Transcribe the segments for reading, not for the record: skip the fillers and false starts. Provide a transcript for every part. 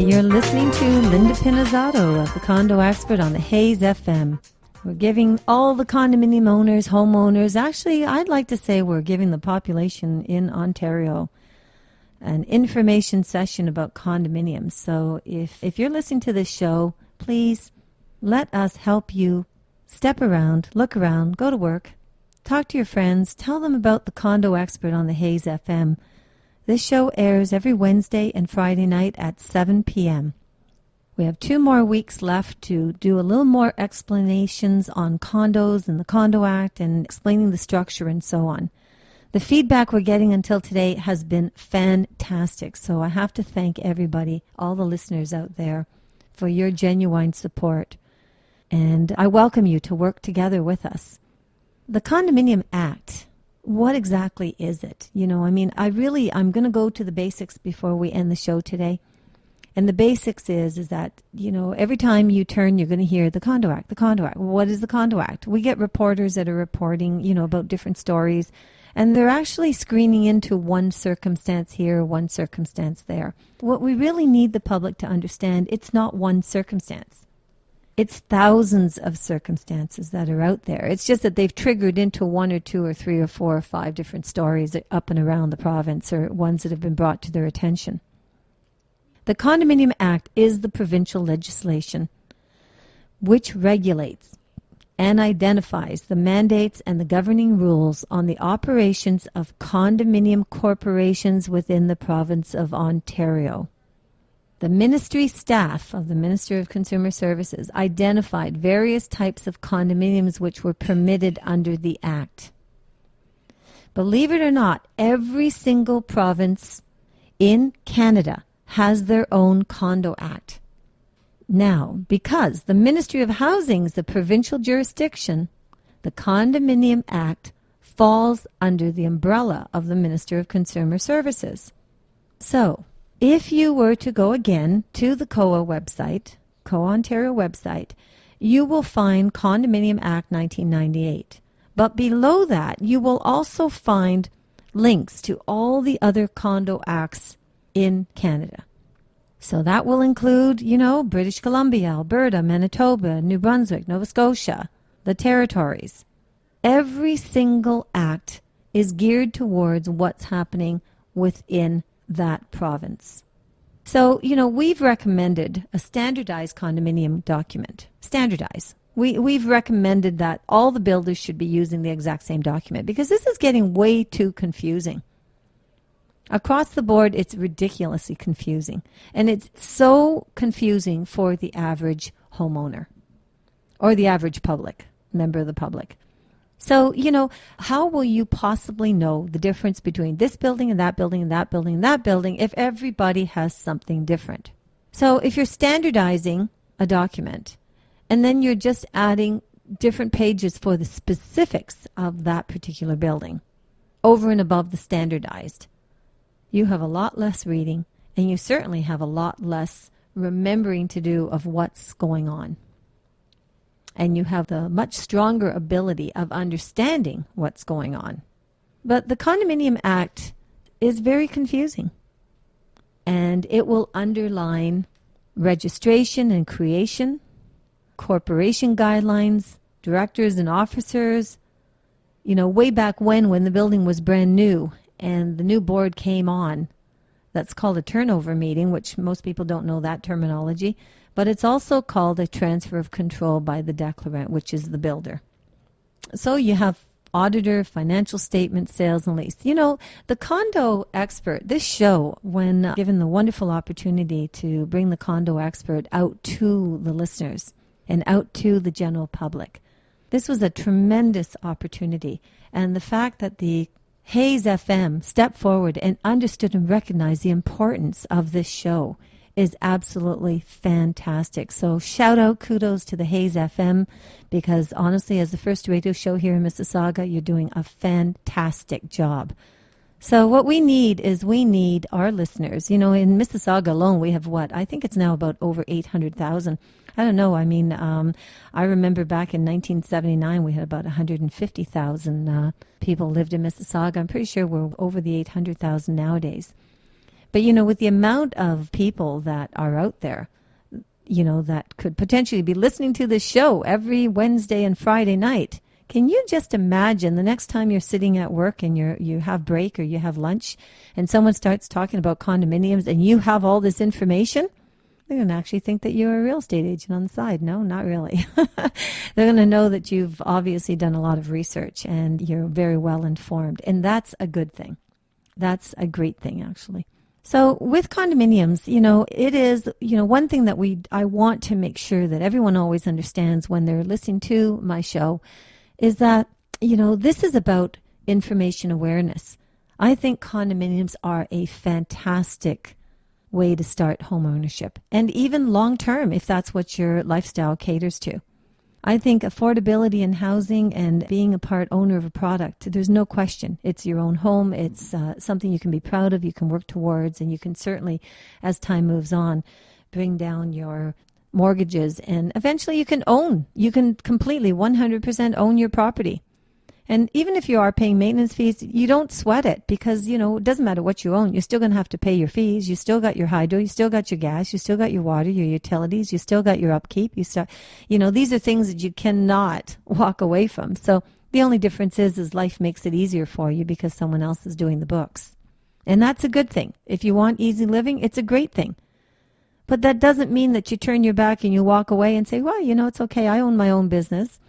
You're listening to Linda Pinizzotto of the Condo Expert on the Hayes FM. We're giving all the condominium owners, homeowners, actually, I'd like to say we're giving the population in Ontario an information session about condominiums. So if you're listening to this show, please let us help you step around, look around, go to work, talk to your friends, tell them about the Condo Expert on the Hayes FM. This show airs every Wednesday and Friday night at 7 p.m. We have 2 more weeks left to do a little more explanations on condos and the Condo Act and explaining the structure and so on. The feedback we're getting until today has been fantastic, so I have to thank everybody, all the listeners out there, for your genuine support. And I welcome you to work together with us. The Condominium Act, what exactly is it? I'm going to go to the basics before we end the show today. And the basics is that, every time you turn, you're going to hear the Condo Act, the Condo Act. What is the Condo Act? We get reporters that are reporting, about different stories, and they're actually screening into one circumstance here, one circumstance there. What we really need the public to understand, it's not one circumstance. It's thousands of circumstances that are out there. It's just that they've triggered into 1 or 2 or 3 or 4 or 5 different stories up and around the province, or ones that have been brought to their attention. The Condominium Act is the provincial legislation which regulates and identifies the mandates and the governing rules on the operations of condominium corporations within the province of Ontario. The ministry staff of the Ministry of Consumer Services identified various types of condominiums which were permitted under the Act. Believe it or not, every single province in Canada has their own Condo Act. Now, because the Ministry of Housing is the provincial jurisdiction, the Condominium Act falls under the umbrella of the Minister of Consumer Services. So, if you were to go again to the COA website, COA Ontario website, you will find Condominium Act 1998. But below that, you will also find links to all the other condo acts in Canada. So that will include, British Columbia, Alberta, Manitoba, New Brunswick, Nova Scotia, the territories. Every single act is geared towards what's happening within that province. So, we've recommended a standardized condominium document. Standardized. We've recommended that all the builders should be using the exact same document because this is getting way too confusing. Across the board, it's ridiculously confusing. And it's so confusing for the average homeowner or the average member of the public. So, how will you possibly know the difference between this building and that building and that building and that building if everybody has something different? So if you're standardizing a document and then you're just adding different pages for the specifics of that particular building over and above the standardized, you have a lot less reading, and you certainly have a lot less remembering to do of what's going on. And you have the much stronger ability of understanding what's going on. But the Condominium Act is very confusing, and it will underline registration and creation, corporation guidelines, directors and officers. Way back when the building was brand new, and the new board came on. That's called a turnover meeting, which most people don't know that terminology. But it's also called a transfer of control by the declarant, which is the builder. So you have auditor, financial statement, sales and lease. The Condo Expert, this show, when given the wonderful opportunity to bring the Condo Expert out to the listeners and out to the general public, this was a tremendous opportunity. And the fact that the Hayes FM stepped forward and understood and recognized the importance of this show is absolutely fantastic. So shout out, kudos to the Hayes FM, because honestly, as the first radio show here in Mississauga, you're doing a fantastic job. So what we need our listeners. In Mississauga alone, we have I think it's now about over 800,000. I don't know. I remember back in 1979, we had about 150,000 people lived in Mississauga. I'm pretty sure we're over the 800,000 nowadays. But, with the amount of people that are out there, that could potentially be listening to this show every Wednesday and Friday night, can you just imagine the next time you're sitting at work and you have break or you have lunch and someone starts talking about condominiums and you have all this information? They're going to actually think that you're a real estate agent on the side. No, not really. They're going to know that you've obviously done a lot of research and you're very well informed. And that's a good thing. That's a great thing, actually. So with condominiums, it is, one thing that I want to make sure that everyone always understands when they're listening to my show is that, this is about information awareness. I think condominiums are a fantastic way to start home ownership, and even long term if that's what your lifestyle caters to. I think affordability in housing and being a part owner of a product, there's no question. It's your own home. It's something you can be proud of, you can work towards, and you can certainly, as time moves on, bring down your mortgages, and eventually you can completely 100% own your property. And even if you are paying maintenance fees, you don't sweat it because, it doesn't matter what you own. You're still going to have to pay your fees. You still got your hydro. You still got your gas. You still got your water, your utilities. You still got your upkeep. These are things that you cannot walk away from. So the only difference is life makes it easier for you because someone else is doing the books. And that's a good thing. If you want easy living, it's a great thing. But that doesn't mean that you turn your back and you walk away and say, well, it's okay. I own my own business.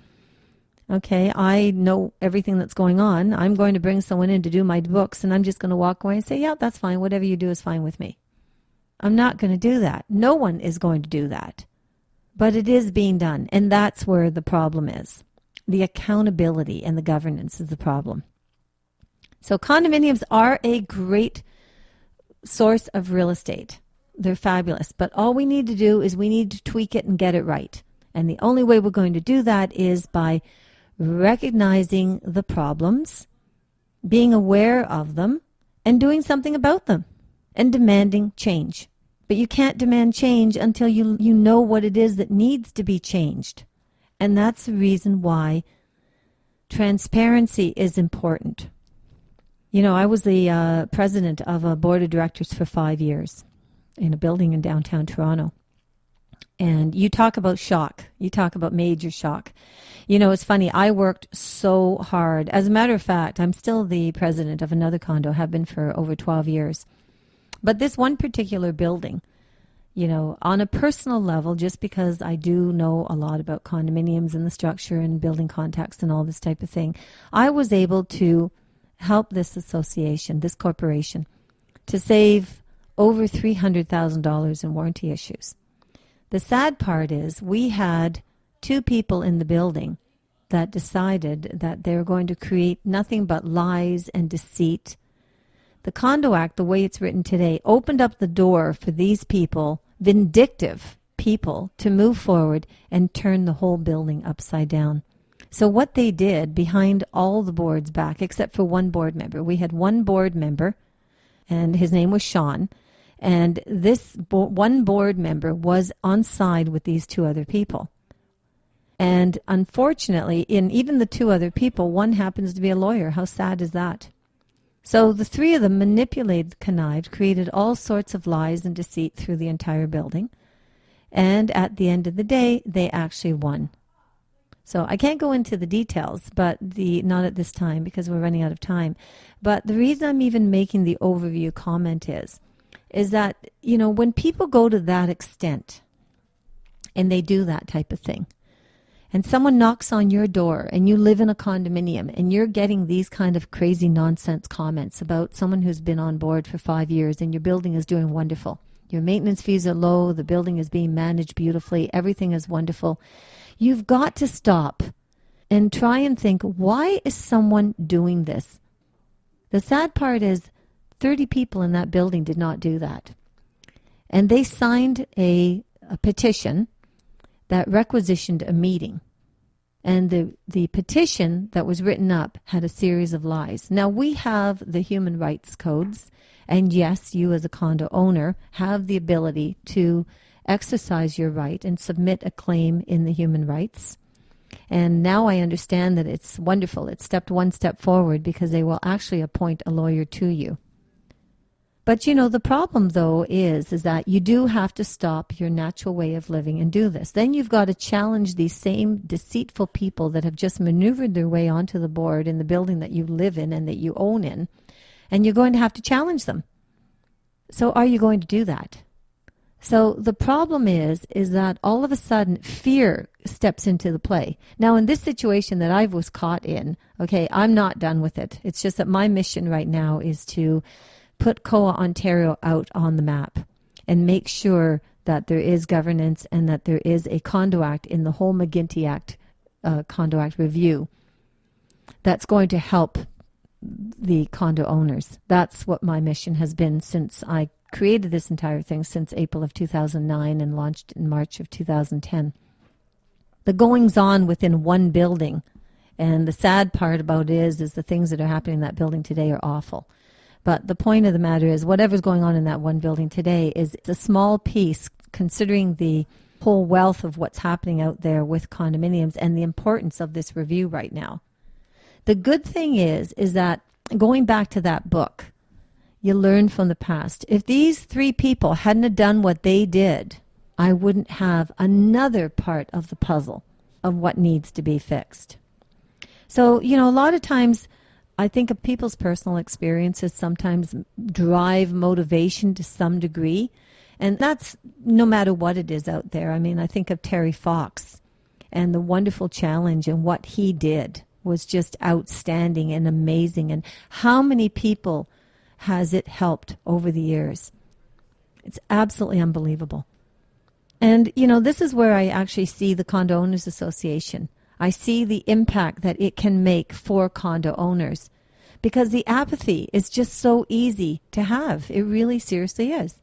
Okay, I know everything that's going on. I'm going to bring someone in to do my books, and I'm just going to walk away and say, yeah, that's fine. Whatever you do is fine with me. I'm not going to do that. No one is going to do that. But it is being done, and that's where the problem is. The accountability and the governance is the problem. So condominiums are a great source of real estate. They're fabulous. But all we need to do is we need to tweak it and get it right. And the only way we're going to do that is by recognizing the problems, being aware of them, and doing something about them, and demanding change. But you can't demand change until you know what it is that needs to be changed. And that's the reason why transparency is important. I was the president of a board of directors for 5 years in a building in downtown Toronto. And you talk about shock. You talk about major shock. It's funny. I worked so hard. As a matter of fact, I'm still the president of another condo, have been for over 12 years. But this one particular building, on a personal level, just because I do know a lot about condominiums and the structure and building context and all this type of thing, I was able to help this association, this corporation, to save over $300,000 in warranty issues. The sad part is we had 2 people in the building that decided that they were going to create nothing but lies and deceit. The Condo Act, the way it's written today, opened up the door for these people, vindictive people, to move forward and turn the whole building upside down. So what they did behind all the boards back, except for one board member, we had one board member, and his name was Sean. And this one board member was on side with these 2 other people. And unfortunately, in even the 2 other people, one happens to be a lawyer. How sad is that? So the 3 of them manipulated, connived, created all sorts of lies and deceit through the entire building. And at the end of the day, they actually won. So I can't go into the details, but not at this time because we're running out of time. But the reason I'm even making the overview comment is that, when people go to that extent and they do that type of thing, and someone knocks on your door and you live in a condominium and you're getting these kind of crazy nonsense comments about someone who's been on board for 5 years and your building is doing wonderful. Your maintenance fees are low, the building is being managed beautifully, everything is wonderful. You've got to stop and try and think, why is someone doing this? The sad part is 30 people in that building did not do that. And they signed a petition that requisitioned a meeting. And the petition that was written up had a series of lies. Now, we have the human rights codes, and yes, you as a condo owner have the ability to exercise your right and submit a claim in the human rights. And now I understand that it's wonderful. It's one step forward because they will actually appoint a lawyer to you. But, you know, the problem, though, is that you do have to stop your natural way of living and do this. Then you've got to challenge these same deceitful people that have just maneuvered their way onto the board in the building that you live in and that you own in, and you're going to have to challenge them. So are you going to do that? So the problem is that all of a sudden fear steps into the play. Now, in this situation that I was caught in, okay, I'm not done with it. It's just that my mission right now is to put COA Ontario out on the map and make sure that there is governance and that there is a Condo Act in the whole McGuinty Act, Condo Act review that's going to help the condo owners. That's what my mission has been since I created this entire thing, since April of 2009 and launched in March of 2010. The goings on within one building, and the sad part about it is the things that are happening in that building today are awful. But the point of the matter is whatever's going on in that one building today is it's a small piece considering the whole wealth of what's happening out there with condominiums and the importance of this review right now. The good thing is that going back to that book, you learn from the past. If these three people hadn't have done what they did, I wouldn't have another part of the puzzle of what needs to be fixed. So, you know, a lot of times I think of people's personal experiences sometimes drive motivation to some degree. And that's no matter what it is out there. I mean, I think of Terry Fox and the wonderful challenge, and what he did was just outstanding and amazing. And how many people has it helped over the years? It's absolutely unbelievable. And, you know, this is where I actually see the Condo Owners Association. I see the impact that it can make for condo owners, because the apathy is just so easy to have. It really seriously is.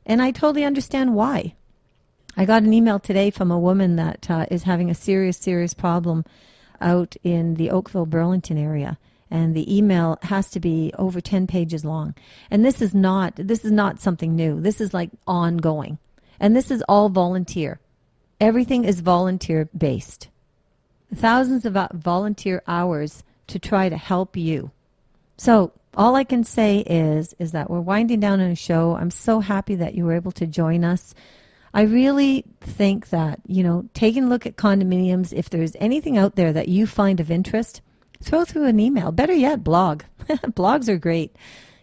And I totally understand why. I got an email today from a woman that is having a serious problem out in the Oakville, Burlington area. And the email has to be over 10 pages long. And this is not something new. This is like ongoing. And this is all volunteer. Everything is volunteer based. Thousands of volunteer hours to try to help you. So all I can say is that we're winding down on a show. I'm so happy that you were able to join us. I really think that, you know, taking a look at condominiums, if there's anything out there that you find of interest, throw through an email. Better yet, blog. Blogs are great.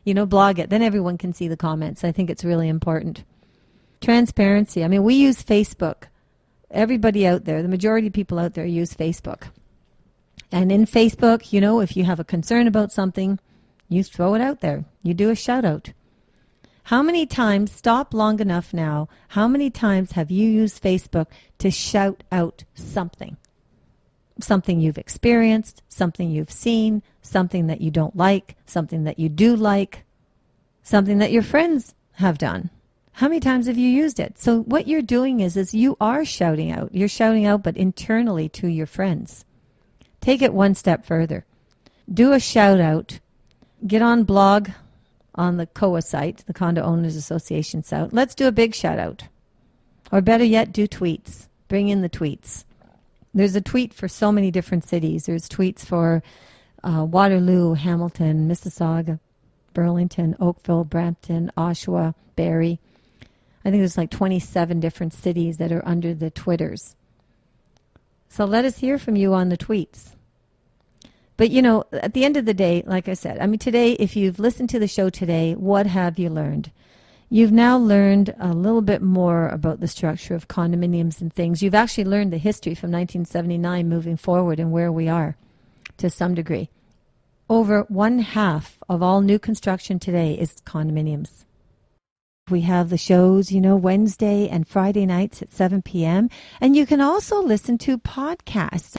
You know, blog it. Then everyone can see the comments. I think it's really important. Transparency. I mean, we use Facebook. Everybody out there, the majority of people out there use Facebook. And in Facebook, you know, if you have a concern about something, you throw it out there. You do a shout out. How many times, stop long enough now, how many times have you used Facebook to shout out something? Something you've experienced, something you've seen, something that you don't like, something that you do like, something that your friends have done. How many times have you used it? So what you're doing is you are shouting out. You're shouting out, but internally to your friends. Take it one step further. Do a shout out. Get on blog on the COA site, the Condo Owners Association site. Let's do a big shout out. Or better yet, do tweets. Bring in the tweets. There's a tweet for so many different cities. There's tweets for Waterloo, Hamilton, Mississauga, Burlington, Oakville, Brampton, Oshawa, Barrie. I think there's like 27 different cities that are under the Twitters. So let us hear from you on the tweets. But, you know, at the end of the day, like I said, I mean, today, if you've listened to the show today, what have you learned? You've now learned a little bit more about the structure of condominiums and things. You've actually learned the history from 1979 moving forward and where we are to some degree. Over 1/2 of all new construction today is condominiums. We have the shows, you know, Wednesday and Friday nights at 7 p.m. And you can also listen to podcasts,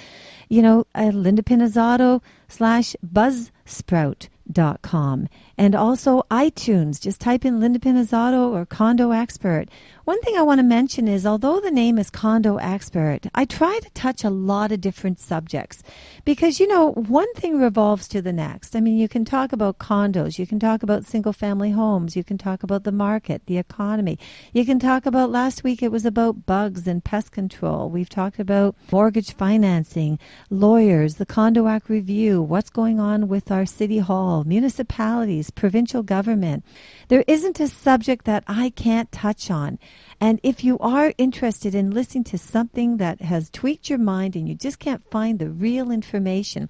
you know, at Linda Pinizzotto /Buzzsprout.com. And also iTunes. Just type in Linda Pinizzotto or Condo Expert. One thing I want to mention is, although the name is Condo Expert, I try to touch a lot of different subjects because, you know, one thing revolves to the next. I mean, you can talk about condos. You can talk about single-family homes. You can talk about the market, the economy. You can talk about, last week it was about bugs and pest control. We've talked about mortgage financing, lawyers, the Condo Act review, what's going on with our city hall, people, municipalities, provincial government. There isn't a subject that I can't touch on. And if you are interested in listening to something that has tweaked your mind and you just can't find the real information,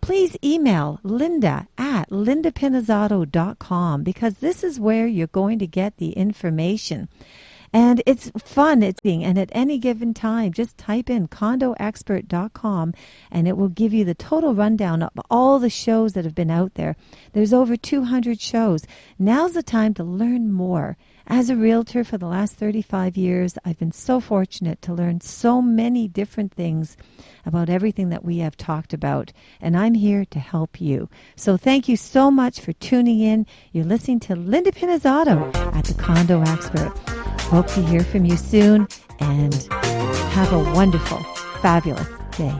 please email linda@lindapinizzotto.com, because this is where you're going to get the information. And it's fun. And at any given time, just type in condoexpert.com and it will give you the total rundown of all the shows that have been out there. There's over 200 shows. Now's the time to learn more. As a realtor for the last 35 years, I've been so fortunate to learn so many different things about everything that we have talked about. And I'm here to help you. So thank you so much for tuning in. You're listening to Linda Pinizzotto at the Condo Expert. Hope to hear from you soon, and have a wonderful, fabulous day.